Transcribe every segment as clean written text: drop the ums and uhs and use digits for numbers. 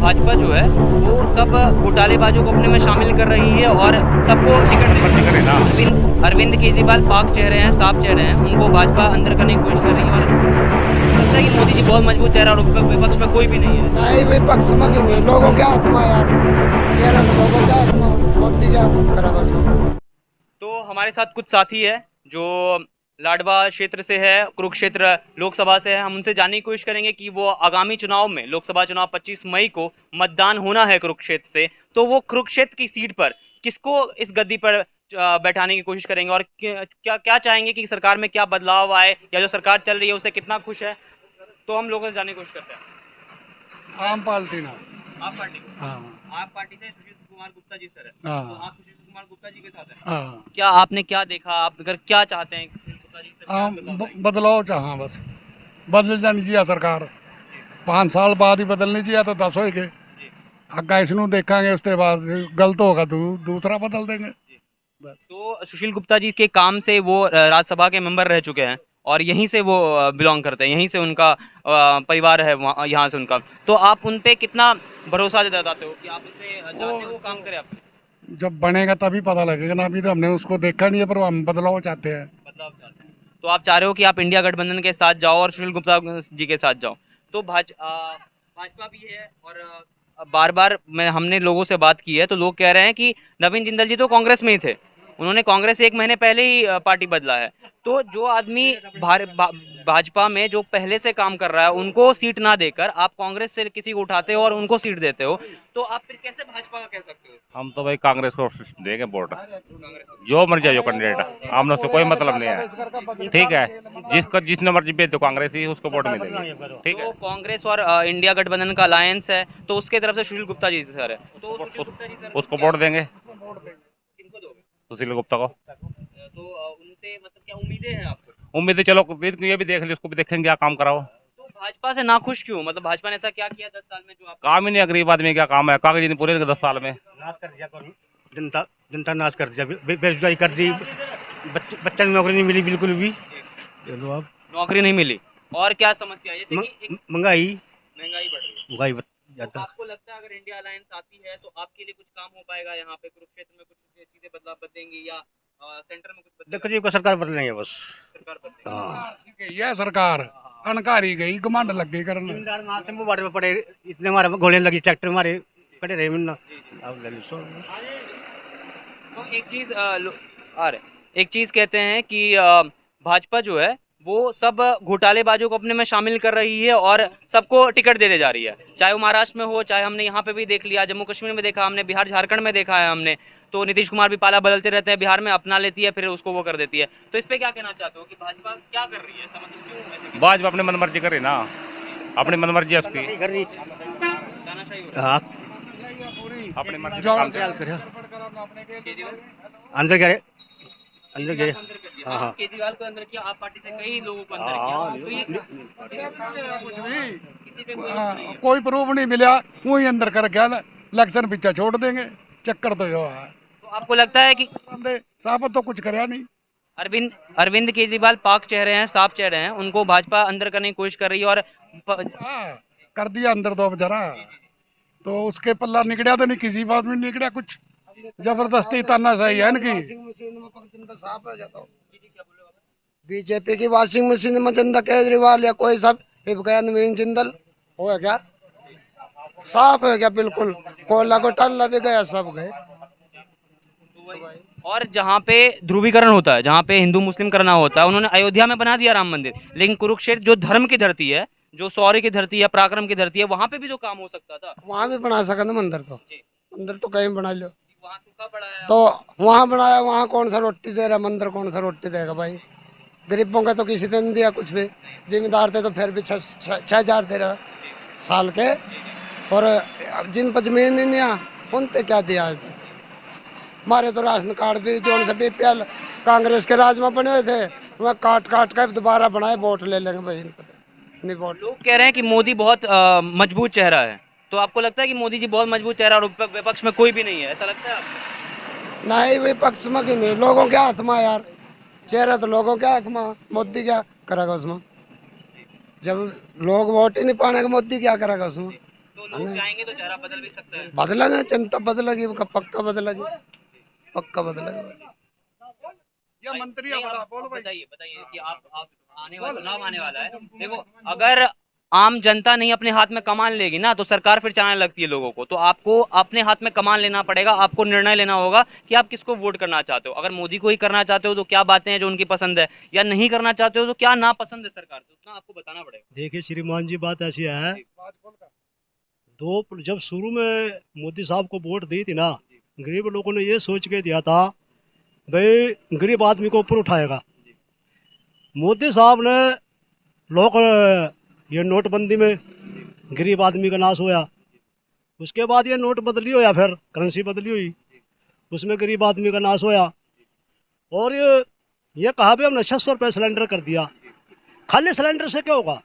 भाजपा जो है वो सब घोटालेबाजों को अपने में शामिल कर रही है और सबको टिकट दे रही है। अरविंद केजरीवाल पाक चेहरे हैं, साफ चेहरे हैं, उनको भाजपा अंदर करने की कोशिश कर रही है और लगता है कि मोदी जी बहुत मजबूत चेहरा और विपक्ष में कोई भी नहीं है। नहीं विपक्ष में भी नहीं, लोगों के हाथ में यार, चेहरा तो लोगों के हाथ में, मोदी क्या करेगा उसको। तो हमारे साथ कुछ साथी है जो लाडवा क्षेत्र से है, कुरुक्षेत्र लोकसभा से है। हम उनसे जानने की कोशिश करेंगे कि वो आगामी चुनाव में, लोकसभा चुनाव 25 मई को मतदान होना है कुरुक्षेत्र से, तो वो कुरुक्षेत्र की सीट पर किसको इस गद्दी पर बैठाने की कोशिश करेंगे और क्या क्या चाहेंगे कि सरकार में क्या बदलाव आए या जो सरकार चल रही है उससे कितना खुश है। तो हम लोगों से जानने की कोशिश करते हैं। आम पार्टी ना। आप पार्टी को? हाँ आप पार्टी से सुशील कुमार गुप्ता जी सर है, हाँ। तो आप सुशील कुमार गुप्ता जी के साथ हैं। हाँ क्या आपने क्या देखा, आप अगर क्या चाहते हैं सुशील गुप्ता जी से क्या आम बदलाव आएंगे? बदलाव चाह बस, बदल जानी चाहिए सरकार। 5 साल बाद ही बदलनी चाहिए तो 10 होएगे। अग्गा इसनू देखेंगे, उसके बाद गलत होगा तो दूसरा बदल देंगे बस। तो सुशील गुप्ता जी के काम से वो राज्यसभा के मेंबर रह चुके हैं और यहीं से वो बिलोंग करते हैं, यहीं से उनका परिवार है, यहाँ से उनका। तो आप उन पे कितना भरोसा जताते हो कि आप उनसे चाहते हो वो काम करे आपके जब बनेगा तभी पता लगेगा ना, अभी तो हमने उसको देखा नहीं है, पर हम बदलाव चाहते हैं। बदलाव चाहते हैं। तो आप चाह रहे हो कि आप इंडिया गठबंधन के साथ जाओ और सुशील गुप्ता जी के साथ जाओ। तो भाजपा भी है और बार बार मैं हमने लोगों से बात की है तो लोग कह रहे हैं कि नवीन जिंदल जी तो कांग्रेस में ही थे, उन्होंने कांग्रेस से 1 महीने पहले ही पार्टी बदला है। तो जो आदमी भाजपा में जो पहले से काम कर रहा है उनको सीट ना देकर आप कांग्रेस से किसी को उठाते हो और उनको सीट देते हो, तो आप फिर कैसे भाजपा का कह सकते हो? हम तो भाई कांग्रेस को देंगे वोट, जो मर्जी जो कैंडिडेट, हम लोग से कोई मतलब नहीं है। ठीक है, जिसने मर्जी भेज दो कांग्रेस ही उसको वोट मिलेगी। ठीक तो है, कांग्रेस और इंडिया गठबंधन का अलायंस है तो उसके तरफ से सुशील गुप्ता जी सर है, तो सुशील गुप्ता जी सर उसको वोट देंगे, किनको दोगे? सुशील गुप्ता को। तो उनसे मतलब क्या उम्मीदें हैं आपको? उम्मीद है, चलो ये भी देख ली, उसको भी देखेंगे क्या काम कराओ। तो भाजपा से नाखुश क्यों? मतलब भाजपा ने ऐसा क्या किया 10 साल में जो आप काम ही नहीं, गरीब आदमी क्या काम है, कागज नहीं पूरे 10 साल में। नाश कर दिया जनता, जनता नाश कर दिया, बेरोजगारी कर दी, बच्चा नौकरी नहीं मिली बिल्कुल भी। चलो अब नौकरी नहीं मिली और क्या समस्या है? जैसे कि एक महंगाई महंगाई बढ़ रही है। महंगाई तो ज्यादा। आपको लगता है अगर इंडिया अलायंस आती है तो आपके लिए कुछ काम हो पाएगा यहाँ पे कुरुक्षेत्र में, कुछ चीजें बदलाव बदलेंगी या सेंटर में कुछ देखो बदलेगा? जी, सरकार बदलेंगे बस। सरकार बदलेगी। हाँ, गई है सरकार, अनकारी गई, घमंड लग गई करने। जिम्मेदार वहाँ से मुंह बाटे में पड़े, इतने हमारे गोलियां लगी, ट्रैक्टर हमारे खड़े रहे मिलना। अब ले लो सो। तो एक चीज कहते हैं कि भाजपा जो है वो सब घोटालेबाजों को अपने में शामिल कर रही है और सबको टिकट देते जा रही है, चाहे वो महाराष्ट्र में हो, चाहे हमने यहाँ पे भी देख लिया, जम्मू कश्मीर में देखा हमने, बिहार झारखंड में देखा है हमने। तो नीतीश कुमार भी पाला बदलते रहते हैं, बिहार में अपना लेती है फिर उसको वो कर देती है। तो इस पे क्या कहना चाहते हो कि भाजपा क्या कर रही है, ऐसा मतलब क्यों ऐसे भाजपा अपने मन मर्जी करे ना, अपनी मन मर्जी है उसकी, तानाशाही हो रही हाँ, अपनी मर्जी से काम करे। है? केजरीवाल अंदर गए, अंदर गए। को अंदर कर दिया। हाँ, हाँ। केजरीवाल को अंदर किया, आप पार्टी से कई लोगों को अंदर किया, तो ये कुछ भी किसी पे कोई नहीं है। कोई प्रूफ नहीं मिला, वही अंदर कर गया, इलेक्शन पीछे छोड़ देंगे। चक्कर तो जो है, तो आपको लगता है कि बंदे साहब तो कुछ कराया नहीं। अरविंद केजरीवाल पाक चेहरे हैं, साफ चेहरे हैं, उनको भाजपा अंदर करने की कोशिश कर रही है और हाँ, कर दिया अंदर तो बेचारा, तो उसके पल्ला निकलिया तो नहीं, किसी बात में निकलिया कुछ, जबरदस्ती तानाशाही है इनकी। बीजेपी की वॉशिंग मशीन में चंदा केजरीवाल या कोई सब गया, नवीन जिंदल हो है क्या, साफ है क्या, बिल्कुल कोयला को टल्ला भी गया, सब गए। और जहाँ पे ध्रुवीकरण होता है, जहाँ पे हिंदू मुस्लिम करना होता है, उन्होंने अयोध्या में बना दिया राम मंदिर, लेकिन कुरुक्षेत्र जो धर्म की धरती है, जो शौर्य की धरती है, पराक्रम की धरती है, वहाँ पे भी तो काम हो सकता था। वहाँ भी बना सका ना मंदिर, तो मंदिर तो कहीं बना लो, वहाँ सूखा पड़ा है। तो वहाँ बनाया, वहाँ कौन सा रोटी दे रहा, मंदिर कौन सा रोटी देगा भाई। गरीबों का तो किसी ने नहीं दिया कुछ भी, जिम्मेदार थे तो फिर भी 6,000 दे रहा साल के, और जिन पर जमीन नहीं दिया उनते क्या दिया आज तक। हमारे तो राशन कार्ड भी जो से BPL कांग्रेस के राज में बने हुए थे, वह काट काट कर दोबारा बनाए, वोट ले लेंगे भाई, नहीं वोट। लोग कह रहे हैं कि मोदी बहुत मजबूत चेहरा है, तो आपको लगता है कि मोदी जी बहुत मजबूत चेहरा और विपक्ष में कोई भी नहीं है, ऐसा लगता है आपको? नहीं विपक्ष में की नहीं, लोगों के हाथ में यार, चेहरा तो लोगों के हाथ में, मोदी क्या करेगा उसमें, जब लोग वोट ही नहीं पाने, मोदी क्या करेगा उसमें। तो लोग चाहेंगे तो चेहरा बदल भी सकता है। बदलेंगे, जनता बदलेगी, पक्का बदलेगी, पक्का बदलेगी। मंत्री नहीं, आप बताइए बताइए कि आप आने वाला चुनाव आने वाला है, देखो अगर आम जनता नहीं अपने हाथ में कमान लेगी ना तो सरकार फिर चलाने लगती है लोगों को। तो आपको अपने हाथ में कमान लेना पड़ेगा, आपको निर्णय लेना होगा कि आप किसको वोट करना चाहते हो। अगर मोदी को ही करना चाहते हो तो क्या बातें हैं जो उनकी पसंद है, या नहीं करना चाहते हो तो क्या नापसंद है सरकार, तो उतना आपको बताना पड़ेगा। देखिए श्रीमान जी, बात ऐसी है, जब शुरू में मोदी साहब को वोट दी थी ना, गरीब लोगों ने ये सोच के दिया था भाई गरीब आदमी को ऊपर उठाएगा। मोदी साहब ने लोग ये नोटबंदी में गरीब आदमी का नाश होया, उसके बाद ये नोट बदली होया, फिर करेंसी बदली हुई, उसमें गरीब आदमी का नाश होया। और ये कहा भी हमने 600 रुपये सिलेंडर कर दिया। खाली सिलेंडर से क्या होगा,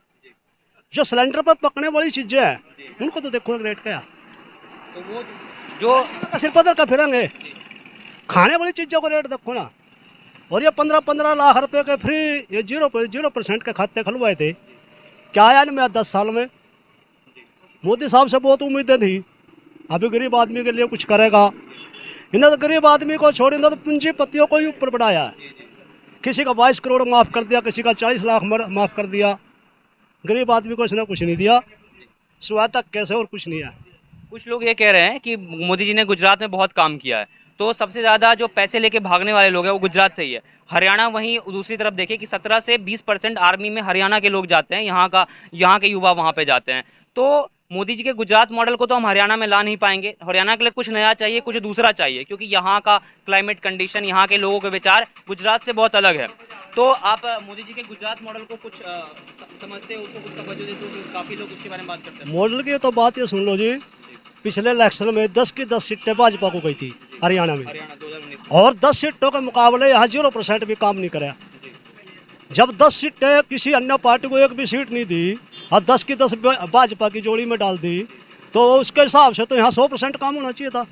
जो सिलेंडर पर पकने वाली चीजें हैं उनको तो देखो रेट क्या, तो वो जो सिर पदर का फिरेंगे, खाने वाली चीजों को रेट देखो ना। और ये 15-15 लाख रुपए के फ्री ये 0% के खाते खुलवाए थे, क्या आया इनमें 10 साल में। मोदी साहब से बहुत उम्मीदें थी, अभी गरीब आदमी के लिए कुछ करेगा। इन्हें तो गरीब आदमी को छोड़, इन्हें तो पूंजीपतियों को ही ऊपर बढ़ाया है। किसी का 22 करोड़ माफ़ कर दिया, किसी का 40 लाख माफ़ कर दिया। गरीब आदमी को इसने कुछ नहीं दिया, सुबह तक कैसे और कुछ नहीं है। कुछ लोग ये कह रहे हैं कि मोदी जी ने गुजरात में बहुत काम किया है, तो सबसे ज़्यादा जो पैसे लेके भागने वाले लोग हैं वो गुजरात से ही है। हरियाणा वहीं दूसरी तरफ देखें कि 17 से 20% आर्मी में हरियाणा के लोग जाते हैं, यहाँ के युवा वहाँ पे जाते हैं। तो मोदी जी के गुजरात मॉडल को तो हम हरियाणा में ला नहीं पाएंगे। हरियाणा के लिए कुछ नया चाहिए, कुछ दूसरा चाहिए, क्योंकि यहाँ का क्लाइमेट कंडीशन, यहाँ के लोगों के विचार गुजरात से बहुत अलग है। तो आप मोदी जी के गुजरात मॉडल को कुछ समझते हो, उसको कुछ तवज्जो देते हो, कि काफ़ी लोग उसके बारे में बात करते हैं। मॉडल की तो बात ये सुन लो जी, पिछले इलेक्शन में 10 की 10 सीटें भाजपा को गई थी हरियाणा में, हरियाणा 2019 और 10 सीटों के मुकाबले यहाँ 0% भी काम नहीं कराया। जब 10 सीटें किसी अन्य पार्टी को एक भी सीट नहीं दी और 10 की 10 भाजपा की जोड़ी में डाल दी, तो उसके हिसाब से तो यहाँ 100% काम होना चाहिए था।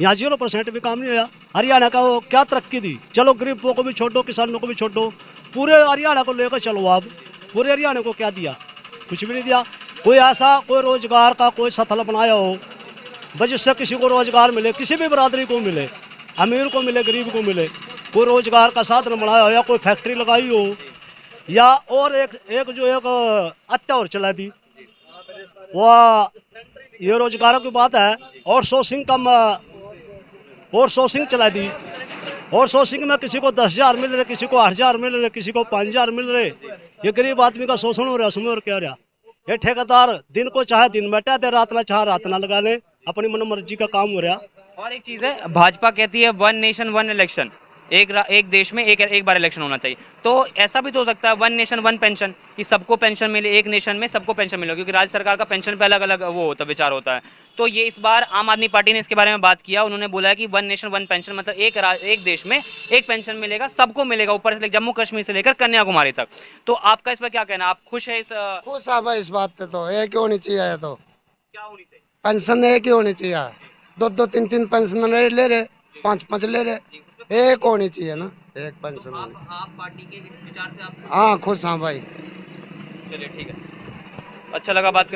यहाँ 0% भी काम नहीं हुआ। हरियाणा का वो क्या तरक्की दी, चलो गरीबों को भी छोड़ो, किसानों को भी छोड़ो, पूरे हरियाणा को लेकर चलो। आप पूरे हरियाणा को क्या दिया, कुछ भी नहीं दिया। कोई ऐसा कोई रोजगार का कोई सथल बनाया हो बस जिससे किसी को रोजगार मिले, किसी भी बरादरी को मिले, अमीर को मिले, गरीब को मिले, कोई रोजगार का साधन बनाया हो, या कोई फैक्ट्री लगाई हो, या और एक हत्या और चला दी, वह ये रोजगारों की बात है। और सोर्सिंग चला दी, और सोर्सिंग में किसी को 10,000 मिल रहे, किसी को 8,000 मिल रहे, किसी को 5,000 मिल रहे। ये गरीब आदमी का शोषण हो रहा है, उसमें और क्या हो रहा। ये ठेकेदार दिन को चाहे दिन बैठा दे, रात ना चाहे रात ना लगा ले, अपनी मनमर्जी का काम हो रहा। और एक चीज़ है, भाजपा कहती है 1 नेशन 1 इलेक्शन, एक देश में एक बार इलेक्शन होना चाहिए। तो ऐसा भी तो हो सकता है 1 नेशन 1 पेंशन, कि सबको पेंशन मिले, एक नेशन में सबको पेंशन मिले, क्योंकि राज्य सरकार का पेंशन पे अलग अलग वो होता विचार होता है। तो ये इस बार आम आदमी पार्टी ने इसके बारे में बात किया, उन्होंने बोला है कि 1 नेशन 1 पेंशन, मतलब एक देश में एक पेंशन मिलेगा, सबको मिलेगा, ऊपर से जम्मू कश्मीर से लेकर कन्याकुमारी तक। तो आपका इस पर क्या कहना, आप खुश है इस खुश है भाई इस बात पे, तो एक ही होनी चाहिए, तो क्या होनी चाहिए? पेंशन एक ही होनी चाहिए। 2-2, 3-3 पेंशन ले रहे, 5-5 ले रहे, एक होनी चाहिए ना, एक पेंशन होनी चाहिए। आप पार्टी के इस विचार से आप हाँ खुश हाँ भाई। चलिए ठीक है, अच्छा लगा बात